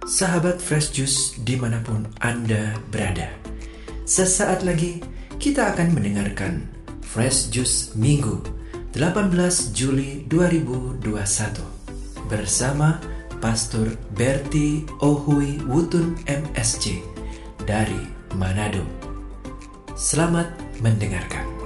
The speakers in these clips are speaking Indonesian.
Sahabat Fresh Juice dimanapun Anda berada, sesaat lagi kita akan mendengarkan Fresh Juice Minggu 18 Juli 2021 bersama Pastor Berti Ohui Wutun MSC dari Manado. Selamat mendengarkan.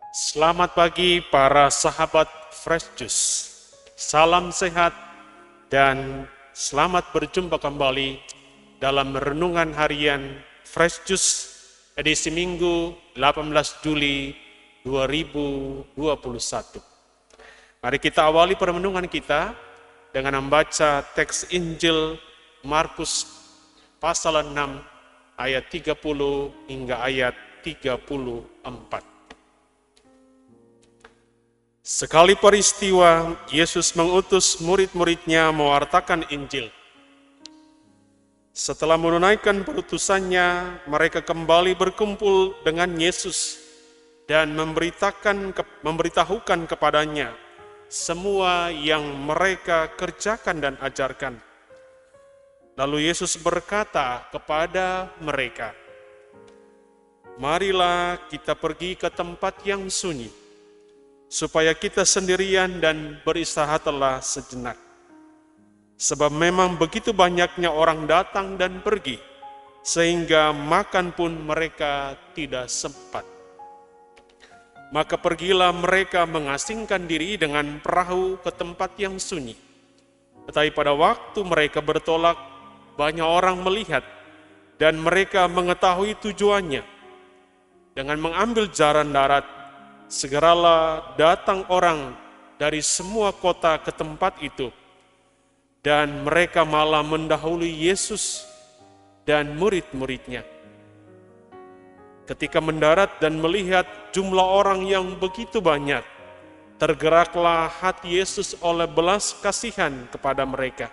Selamat pagi para sahabat Fresh Juice. Salam sehat dan selamat berjumpa kembali dalam renungan harian Fresh Juice edisi Minggu 18 Juli 2021. Mari kita awali permenungan kita dengan membaca teks Injil Markus pasal 6 ayat 30 hingga ayat 34. Sekali peristiwa, Yesus mengutus murid-muridnya mewartakan Injil. Setelah menunaikan perutusannya, mereka kembali berkumpul dengan Yesus dan memberitahukan kepadanya semua yang mereka kerjakan dan ajarkan. Lalu Yesus berkata kepada mereka, "Marilah kita pergi ke tempat yang sunyi, supaya kita sendirian dan beristirahatlah sejenak. Sebab memang begitu banyaknya orang datang dan pergi, sehingga makan pun mereka tidak sempat." Maka pergilah mereka mengasingkan diri dengan perahu ke tempat yang sunyi. Tetapi pada waktu mereka bertolak, banyak orang melihat, dan mereka mengetahui tujuannya. Dengan mengambil jalan darat, segeralah datang orang dari semua kota ke tempat itu, dan mereka malah mendahului Yesus dan murid-muridnya. Ketika mendarat dan melihat jumlah orang yang begitu banyak, tergeraklah hati Yesus oleh belas kasihan kepada mereka,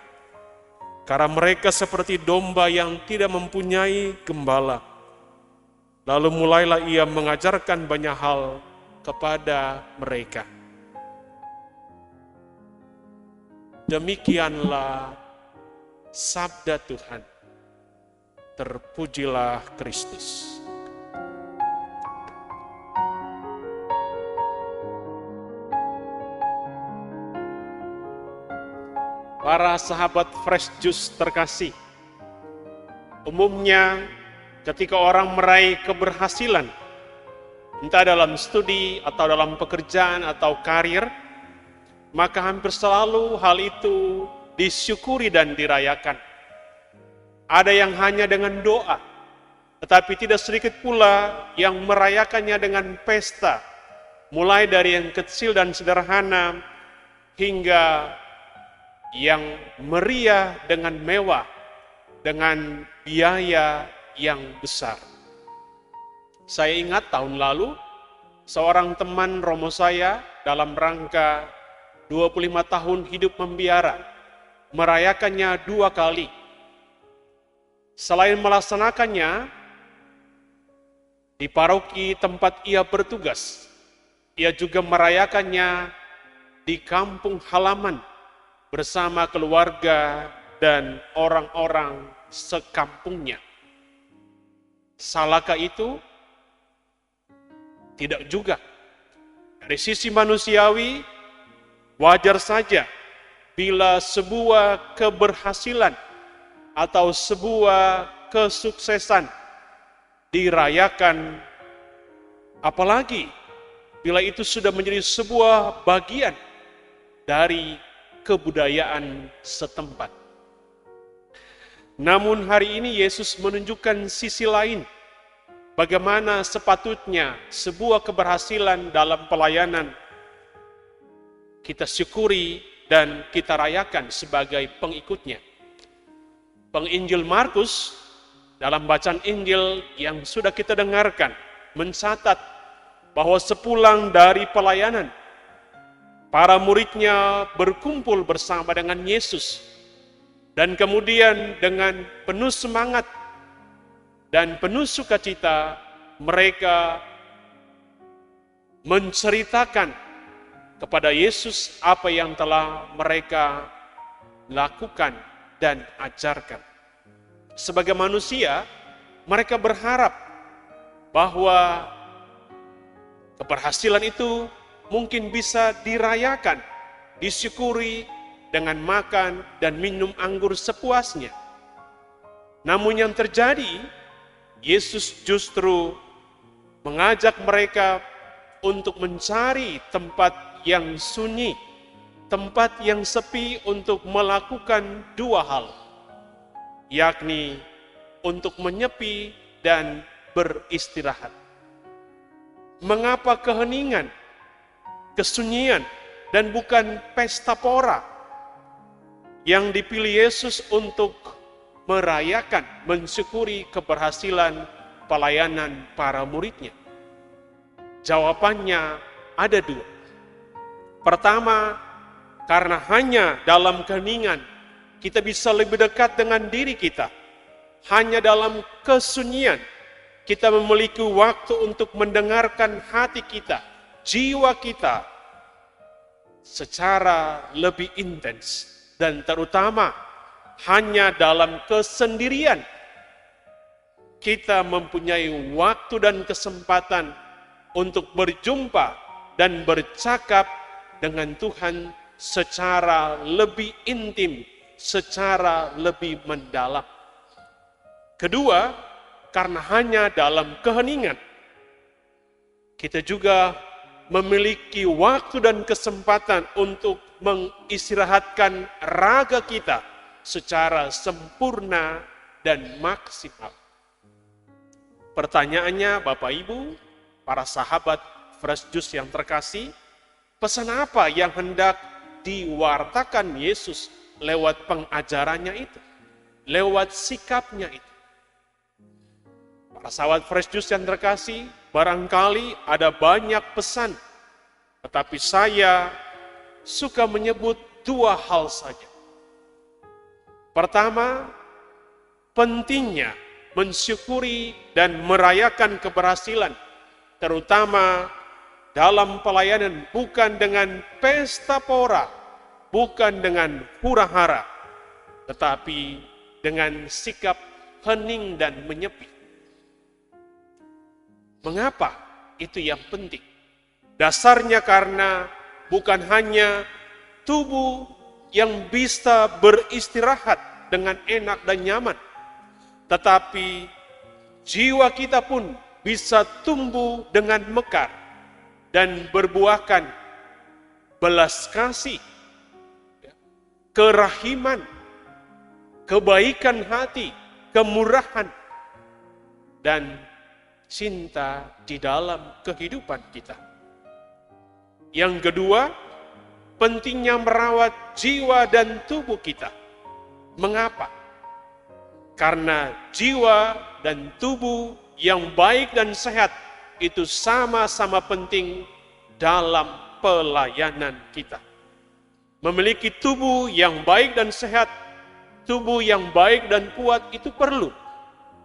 karena mereka seperti domba yang tidak mempunyai gembala. Lalu mulailah ia mengajarkan banyak hal kepada mereka. Demikianlah sabda Tuhan. Terpujilah Kristus. Para sahabat Fresh Juice terkasih, umumnya ketika orang meraih keberhasilan, entah dalam studi atau dalam pekerjaan atau karir, maka hampir selalu hal itu disyukuri dan dirayakan. Ada yang hanya dengan doa, tetapi tidak sedikit pula yang merayakannya dengan pesta, mulai dari yang kecil dan sederhana hingga yang meriah dengan mewah, dengan biaya yang besar. Saya ingat tahun lalu, seorang teman romo saya dalam rangka 25 tahun hidup membiara, merayakannya 2 kali. Selain melaksanakannya di paroki tempat ia bertugas, ia juga merayakannya di kampung halaman bersama keluarga dan orang-orang sekampungnya. Salahkah itu? Tidak juga. Dari sisi manusiawi, wajar saja bila sebuah keberhasilan atau sebuah kesuksesan dirayakan, apalagi bila itu sudah menjadi sebuah bagian dari kebudayaan setempat. Namun hari ini Yesus menunjukkan sisi lain, bagaimana sepatutnya sebuah keberhasilan dalam pelayanan kita syukuri dan kita rayakan sebagai pengikutnya. Penginjil Markus dalam bacaan Injil yang sudah kita dengarkan mencatat bahwa sepulang dari pelayanan, para muridnya berkumpul bersama dengan Yesus Dan kemudian dengan penuh semangat dan penuh sukacita, mereka menceritakan kepada Yesus apa yang telah mereka lakukan dan ajarkan. Sebagai manusia, mereka berharap bahwa keberhasilan itu mungkin bisa dirayakan, disyukuri dengan makan dan minum anggur sepuasnya. Namun yang terjadi, Yesus justru mengajak mereka untuk mencari tempat yang sunyi, tempat yang sepi untuk melakukan dua hal, yakni untuk menyepi dan beristirahat. Mengapa keheningan, kesunyian, dan bukan pesta pora yang dipilih Yesus untuk merayakan, mensyukuri keberhasilan pelayanan para muridnya? Jawabannya ada dua. Pertama, karena hanya dalam keheningan kita bisa lebih dekat dengan diri kita. Hanya dalam kesunyian kita memiliki waktu untuk mendengarkan hati kita, jiwa kita secara lebih intens. Dan terutama hanya dalam kesendirian kita mempunyai waktu dan kesempatan untuk berjumpa dan bercakap dengan Tuhan secara lebih intim, secara lebih mendalam. Kedua, karena hanya dalam keheningan kita juga memiliki waktu dan kesempatan untuk mengistirahatkan raga kita secara sempurna dan maksimal. Pertanyaannya, Bapak Ibu, para sahabat Fresh Juice yang terkasih, pesan apa yang hendak diwartakan Yesus lewat pengajarannya itu, lewat sikapnya itu? Para sahabat Fresh Juice yang terkasih, barangkali ada banyak pesan, tetapi saya suka menyebut dua hal saja. Pertama, pentingnya mensyukuri dan merayakan keberhasilan, terutama dalam pelayanan, bukan dengan pesta pora, bukan dengan hura-hara, tetapi dengan sikap hening dan menyepi. Mengapa itu yang penting? Dasarnya karena bukan hanya tubuh yang bisa beristirahat dengan enak dan nyaman, tetapi jiwa kita pun bisa tumbuh dengan mekar dan berbuahkan belas kasih, kerahiman, kebaikan hati, kemurahan, dan cinta di dalam kehidupan kita. Yang kedua, pentingnya merawat jiwa dan tubuh kita. Mengapa? Karena jiwa dan tubuh yang baik dan sehat itu sama-sama penting dalam pelayanan kita. Memiliki tubuh yang baik dan sehat, tubuh yang baik dan kuat itu perlu.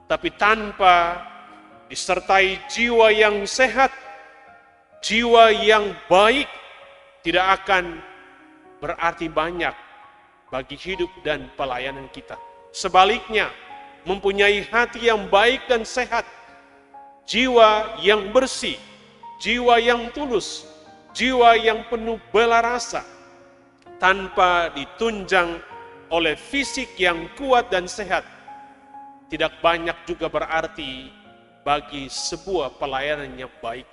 Tapi tanpa disertai jiwa yang sehat, jiwa yang baik, tidak akan berarti banyak bagi hidup dan pelayanan kita. Sebaliknya, mempunyai hati yang baik dan sehat, jiwa yang bersih, jiwa yang tulus, jiwa yang penuh bela rasa, tanpa ditunjang oleh fisik yang kuat dan sehat, tidak banyak juga berarti bagi sebuah pelayanan yang baik.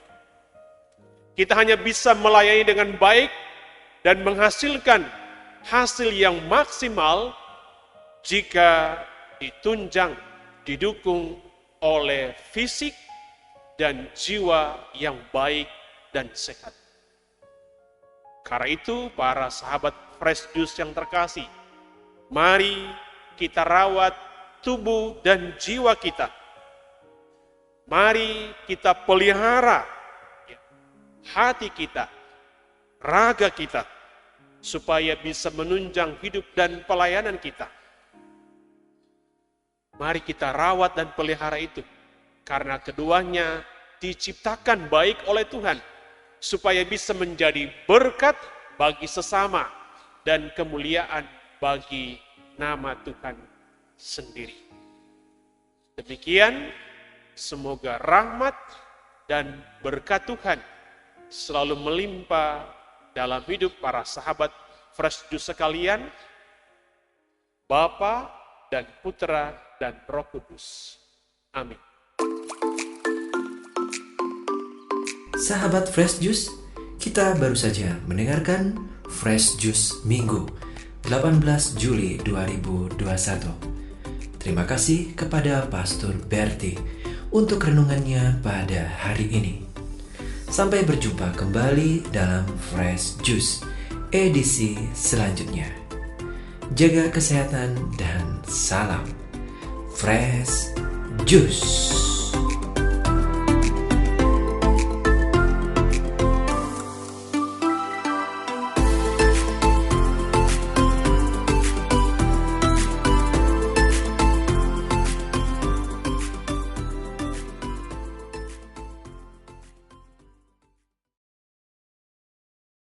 Kita hanya bisa melayani dengan baik dan menghasilkan hasil yang maksimal jika ditunjang, didukung oleh fisik dan jiwa yang baik dan sehat. Karena itu, para sahabat Fresh Juice yang terkasih, mari kita rawat tubuh dan jiwa kita. Mari kita pelihara hati kita, raga kita, supaya bisa menunjang hidup dan pelayanan kita. Mari kita rawat dan pelihara itu, karena keduanya diciptakan baik oleh Tuhan, supaya bisa menjadi berkat bagi sesama dan kemuliaan bagi nama Tuhan sendiri. Demikian, semoga rahmat dan berkat Tuhan selalu melimpah dalam hidup para sahabat Fresh Juice sekalian, Bapa dan Putra dan Roh Kudus. Amin. Sahabat Fresh Juice, kita baru saja mendengarkan Fresh Juice Minggu 18 Juli 2021. Terima kasih kepada Pastor Berti untuk renungannya pada hari ini. Sampai berjumpa kembali dalam Fresh Juice edisi selanjutnya. Jaga kesehatan dan salam Fresh Juice.